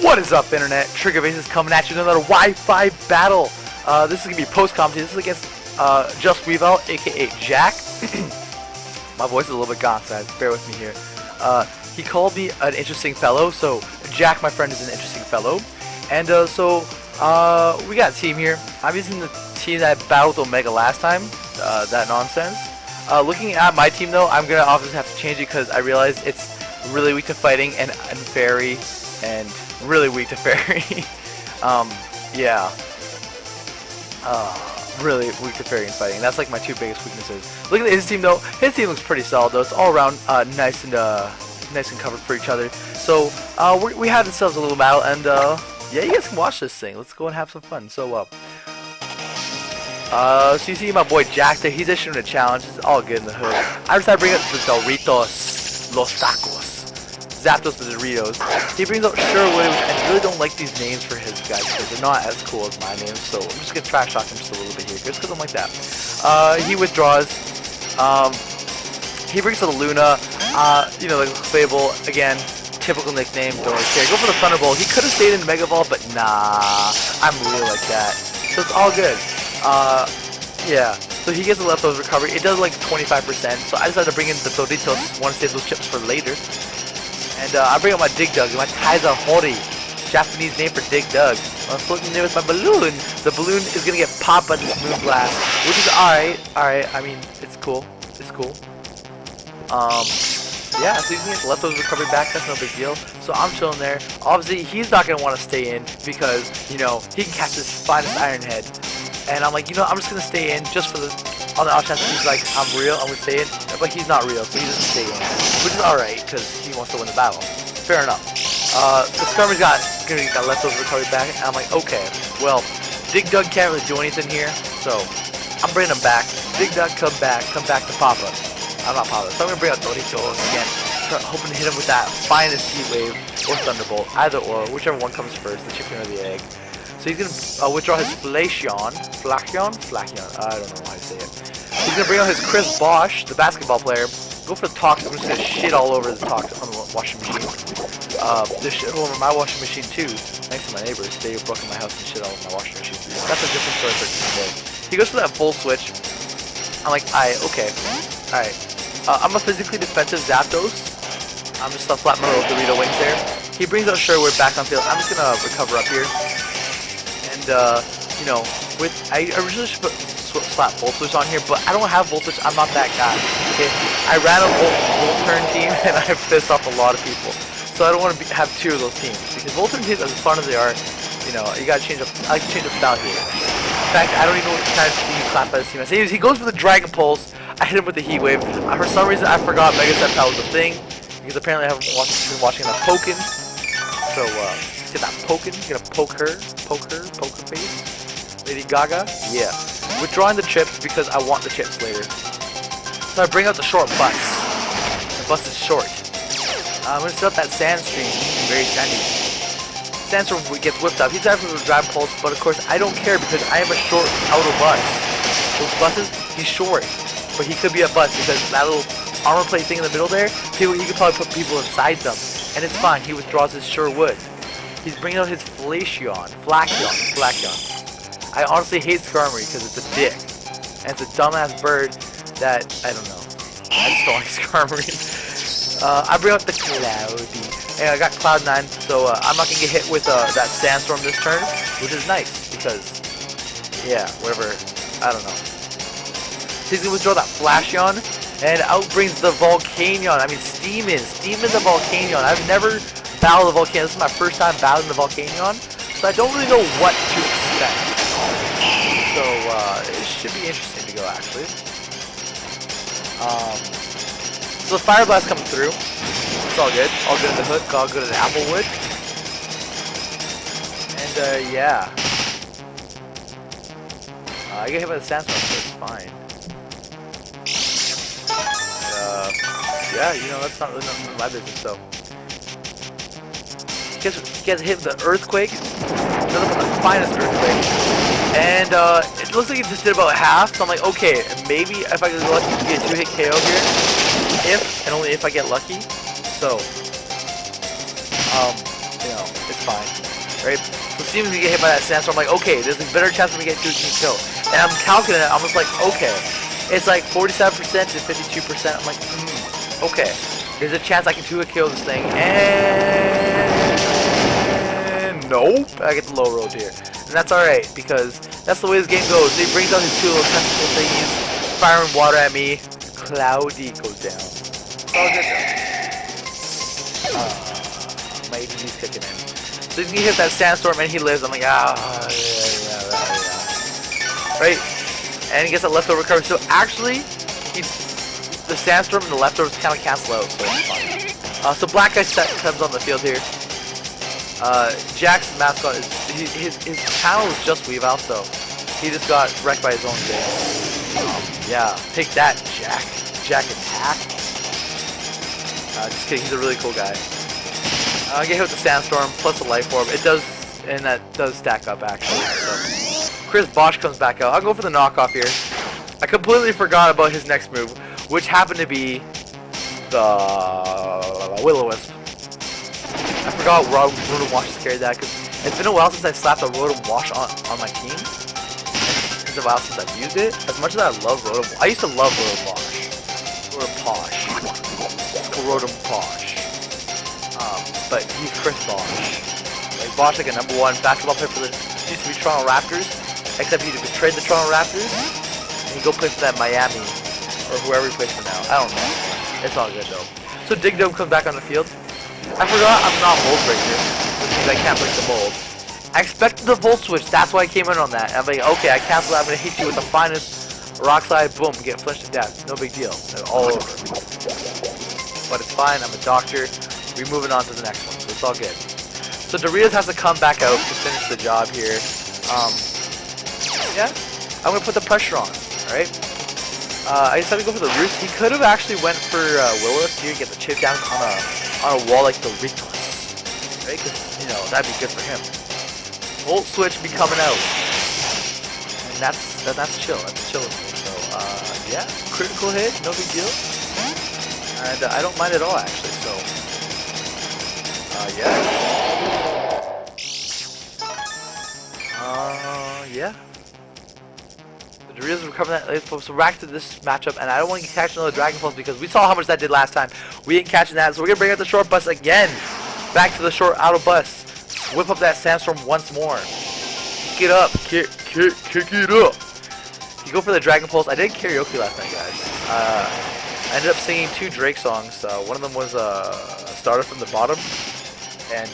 What is up, internet? TrickOfAces coming at you with another Wi-Fi battle. This is gonna be post-comedy. This is against JustWeaville, aka Jack. My voice is a little bit gone, so bear with me here. He called me an interesting fellow, so Jack, my friend, is an interesting fellow. And we got a team here. I'm using the team that battled Omega last time. That nonsense. Looking at my team though, I'm gonna obviously have to change it because I realize it's really weak to fighting and fairy. And really weak to fairy. Yeah. Really weak to fairy and fighting. That's like my two biggest weaknesses. Look at his team though. His team looks pretty solid though. It's all around nice and covered for each other. So we had ourselves a little battle, and yeah, you guys can watch this thing. Let's go and have some fun. So so you see my boy Jack there. He's issuing a challenge. It's all good in the hood. I decided to bring up the Doritos, Los Tacos. Zapdos the Doritos. He brings up Sherwood, which I really don't like these names for his guys because they're not as cool as my names. So I'm just gonna trash talk him just a little bit here, just because I'm like that. He withdraws. He brings up the Luna. You know, like Fable again. Typical nickname. Don't really care. Go for the Thunderbolt. He could have stayed in Mega Ball, but nah. I'm really like that. So it's all good. Yeah. So he gets a leftovers recovery. It does like 25%. So I decided to bring in the Doritos. Want to save those chips for later. And I bring up my Dig Dug, my Taiza Hori, Japanese name for Dig Dug. I'm floating there with my balloon. The balloon is gonna get popped by this Moon Blast, which is alright. I mean, it's cool. It's cool. Yeah, so you can get leftovers recovery back. That's no big deal. So I'm chilling there. Obviously, he's not gonna want to stay in because you know he can catch his finest Iron Head. And I'm like, you know, I'm just gonna stay in just for the on the off chance he's like, I'm real, I'm gonna stay in, but he's not real, so he doesn't stay in, which is alright, because he wants to win the battle. Fair enough. The Skirmer's gonna get that leftover recovery back, and I'm like, okay, well, Dig Dug can't really do anything here, so I'm bringing him back. Dig Dug, come back to Papa. I'm not Papa, so I'm gonna bring out Doritos again, hoping to hit him with that finest Heat Wave or Thunderbolt, either or, whichever one comes first, the chicken or the egg. So he's gonna withdraw his Flachion, I don't know how to say it. He's gonna bring out his Chris Bosch, the basketball player. Go for the Tox. I'm just gonna shit all over the Tox on the washing machine. There's shit all over my washing machine too. Thanks to my neighbors, they broke in my house and shit all over my washing machine. That's a different story for today. He goes for that full switch. I'm like, okay, alright. I'm a physically defensive Zapdos. I'm just gonna flap my little Dorito wings there. He brings out Sherwood back on field. I'm just gonna recover up here. And you know, I originally should put slap Voltage on here, but I don't have Voltage. I'm not that guy. Okay, I ran a Volt Turn team, and I've pissed off a lot of people. So I don't want to have two of those teams because Volt Turn teams, as fun as they are, you know, you gotta change up. I like to change up style here. In fact, I don't even know what kind of team you clap by this team. He goes for the Dragon Pulse. I hit him with the Heat Wave. For some reason, I forgot Mega Sceptile was a thing because apparently I haven't been watching enough Pokken. So get that Pokken. You're gonna poke her face. Lady Gaga? Yeah. Withdrawing the chips because I want the chips later. So I bring out the short bus. The bus is short. I'm gonna set up that Sandstream. Very sandy. Sandstorm gets whipped up. He's after the Dragon Pulse, but of course I don't care because I am a short outer bus. Those buses, he's short. But he could be a bus because that little armor plate thing in the middle there, he could probably put people inside them. And it's fine. He withdraws his Sherwood. He's bringing out his Flachion. I honestly hate Skirmery because it's a dick. And it's a dumbass bird that, I don't know. I just don't like Skirmery. I bring out the Cloudy. And I got Cloud9, so I'm not going to get hit with that Sandstorm this turn, which is nice because, yeah, whatever. I don't know. So he's going to withdraw that Flachion, and out brings the Volcanion. I mean, Steam in the Volcanion. I've never battled the Volcanion. This is my first time battling the Volcanion, so I don't really know what to expect. So, it should be interesting to go, actually. So the Fire Blast coming through. It's all good. All good in the hood. All good in the Applewood. And, yeah. I get hit by the Sandstorm, so it's fine. Yeah, you know, that's not really none of my business, so. He gets hit with the Earthquake. Nothing but the finest Earthquake. And it looks like he just did about half, so I'm like, okay, maybe if I get lucky to get a 2-hit KO here. If, and only if I get lucky. So, you know, it's fine, right? So seeing as we get hit by that sandstorm, I'm like, okay, there's a better chance we get 2 kills. And I'm calculating it, I'm just like, okay, it's like 47% to 52%. I'm like, okay, there's a chance I can 2-kill this thing, and nope, I get the low road here. And that's alright, because that's the way this game goes. He brings out his 2 little testicle thingies, firing water at me, Cloudy goes down. It's all good though. My ADD's kicking in. So he's gonna hit that sandstorm and he lives. I'm like, yeah. Right? And he gets that leftover recovery. So actually, the sandstorm and the leftovers kind of cancel out, so it's fine. So Black Guy comes on the field here. Jack's mascot is his channel is JustWeaville, so he just got wrecked by his own game. Yeah, take that, Jack. Jack attack. Just kidding. He's a really cool guy. I get hit with the sandstorm plus the life orb. It does, and that does stack up actually. So Chris Bosch comes back out. I'll go for the knockoff here. I completely forgot about his next move, which happened to be the Will-O-Wisp. I forgot Rotom Wash has carried that because it's been a while since I slapped a Rotom Wash on my teams. It's been a while since I've used it. As much as I love Rotom, I used to love Rotom Wash. Rotom Posh. Rotom Posh. But he's Chris Bosch. Like Bosch, like a #1 basketball player for the used to be Toronto Raptors, except he betrayed the Toronto Raptors and he go play for that Miami or whoever he plays for now. I don't know. It's all good though. So Dig Dome comes back on the field. I forgot I'm not mold breaker, which means I can't break the mold. I expected the volt switch, that's why I came in on that. I'm like, okay, I cancel that, I'm gonna hit you with the finest rock slide, boom, get flushed to death. No big deal. They're all over. But it's fine, I'm a doctor. We're moving on to the next one, so it's all good. So Doritos has to come back out to finish the job here. Yeah, I'm gonna put the pressure on, alright? I decided to go for the roost. He could have actually went for Willis here, get the chip down on a wall like Doritos, right? Because, you know, that'd be good for him. Volt switch be coming out. And that's chill, that's chill with me. So, yeah, critical hit, no big deal. And I don't mind at all, actually, so... yeah. Yeah. The Doritos are recovering that. So back to this matchup, and I don't want to catch another Dragon Pulse because we saw how much that did last time. We ain't catching that, so we're gonna bring out the short bus again. Back to the short auto bus. Whip up that sandstorm once more. Kick it up. Kick it up. You go for the Dragon Pulse. I did karaoke last night, guys. I ended up singing 2 Drake songs. One of them was Started from the Bottom. And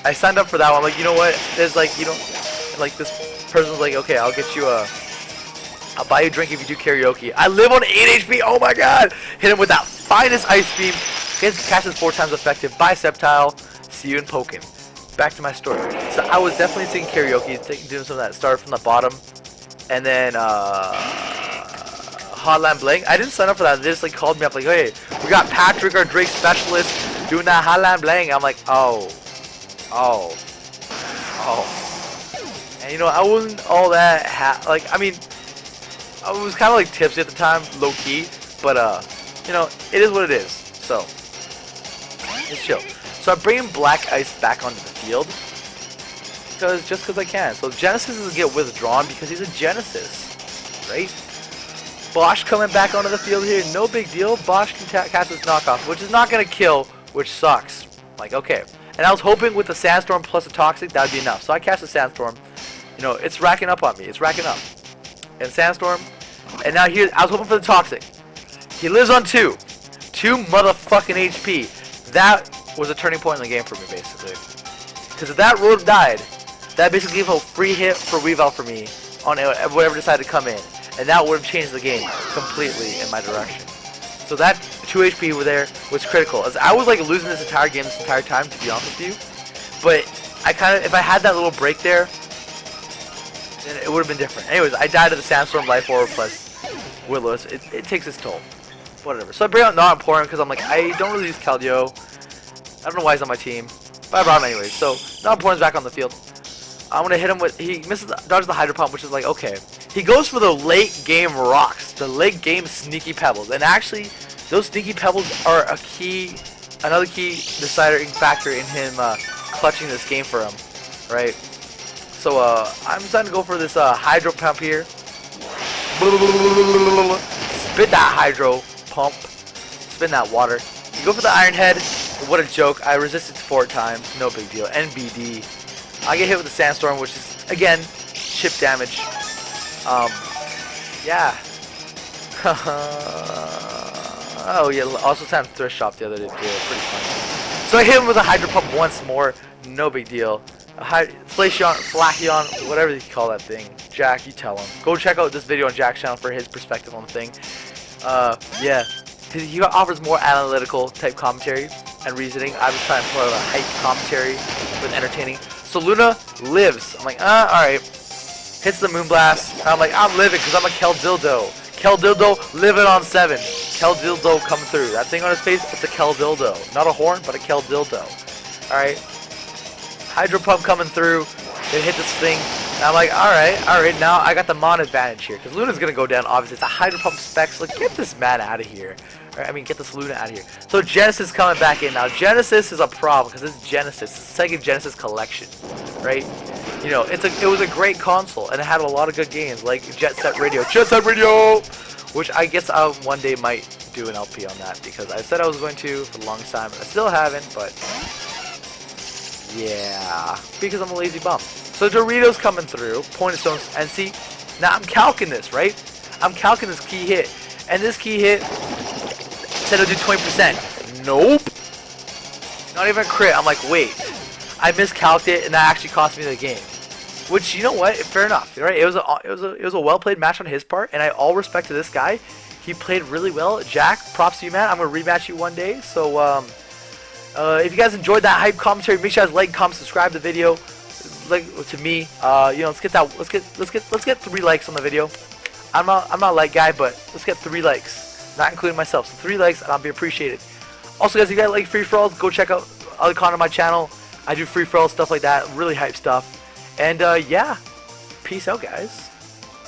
I signed up for that one. I'm like, you know what? There's like, you know, like this person's like, okay, I'll get you I'll buy you a drink if you do karaoke. I live on 8 HP. Oh my god! Hit him with that finest ice beam. Catches 4 times effective. Bicep tile. See you in Pokken. Back to my story. So I was definitely singing karaoke, doing some of that Started from the Bottom, and then Hotline Bling. I didn't sign up for that. They just like called me up like, hey, we got Patrick, our Drake specialist, doing that Hotline Bling. I'm like, oh. And you know, I wasn't all that like, I mean, I was kind of like tipsy at the time, low key, but you know, it is what it is. So it's chill. So I'm bringing Black Ice back onto the field just because I can. So Genesis is gonna get withdrawn because he's a Genesis, right? Bosch coming back onto the field here, no big deal. Bosch can catch his knockoff, which is not gonna kill, which sucks. Like, okay. And I was hoping with the Sandstorm plus a Toxic, that would be enough. So I cast the Sandstorm. You know, it's racking up on me. It's racking up. And Sandstorm. And now here, I was hoping for the Toxic. He lives on 2 motherfucking HP. That was a turning point in the game for me, basically. Because if that Rotom died, that basically gave a free hit for Weaville for me on whatever decided to come in. And that would have changed the game completely in my direction. So that 2 HP over there was critical. As I was like losing this entire game this entire time, to be honest with you. But I kind of, if I had that little break there, then it would have been different. Anyways, I died to the Sandstorm Life Orb plus Willows. It takes its toll. Whatever. So I bring out Not Important because I'm like, I don't really use Keldeo. I don't know why he's on my team. But I brought him anyways. So Not Important's back on the field. I'm going to hit him with, he dodges the Hydro Pump, which is like, okay. He goes for the late game rocks, the late game sneaky pebbles. And actually, those sneaky pebbles are a key another key deciding factor in him clutching this game for him, right? So I'm deciding to go for this hydro pump here. Spit that hydro pump. Spin that water. You go for the Iron Head. What a joke. I resisted 4 times. No big deal. NBD. I get hit with the Sandstorm, which is, again, chip damage. Yeah. Oh, yeah. Also time Thrift Shop the other day, too. Pretty funny. So I hit him with a Hydro Pump once more. No big deal. Flachion, whatever you call that thing. Jack, you tell him. Go check out this video on Jack's channel for his perspective on the thing. Yeah. He offers more analytical type commentary and reasoning. I was trying to put out a hype commentary with entertaining. So Luna lives. I'm like, alright. Hits the Moonblast. I'm like, I'm living because I'm a Keldildo. Keldildo living on 7. Keldildo coming through. That thing on his face, it's a Keldildo. Not a horn, but a Keldildo. Alright. Hydro Pump coming through. It hit this thing. And I'm like, alright, now I got the Mon advantage here. Because Luna's going to go down, obviously. It's a Hydro Pump specs. Like, get this man out of here. Right, I mean, get this Luna out of here. So Genesis coming back in. Now, Genesis is a problem. Because this is Genesis. It's the second Genesis collection. Right? You know, it was a great console. And it had a lot of good games. Like Jet Set Radio. Jet Set Radio! Which I guess I one day might do an LP on that. Because I said I was going to for the longest time. And I still haven't, but... yeah, because I'm a lazy bum. So Doritos coming through, Pointed Stones, and see, now I'm calcing this, right? I'm calcing this key hit, and this key hit said it'll do 20%. Nope, not even a crit. I'm like, wait, I miscalced it, and that actually cost me the game. Which, you know what? Fair enough, right? It was a well played match on his part, and I all respect to this guy. He played really well. Jack, props to you, man. I'm gonna rematch you one day. So if you guys enjoyed that hype commentary, make sure you guys like, comment, subscribe to the video. Like to me, you know, let's get 3 likes on the video. I'm not a like guy, but let's get 3 likes, not including myself. So 3 likes, and I'll be appreciated. Also, guys, if you guys like free for alls, go check out other content on my channel. I do free for all stuff like that, really hype stuff. And yeah, peace out, guys.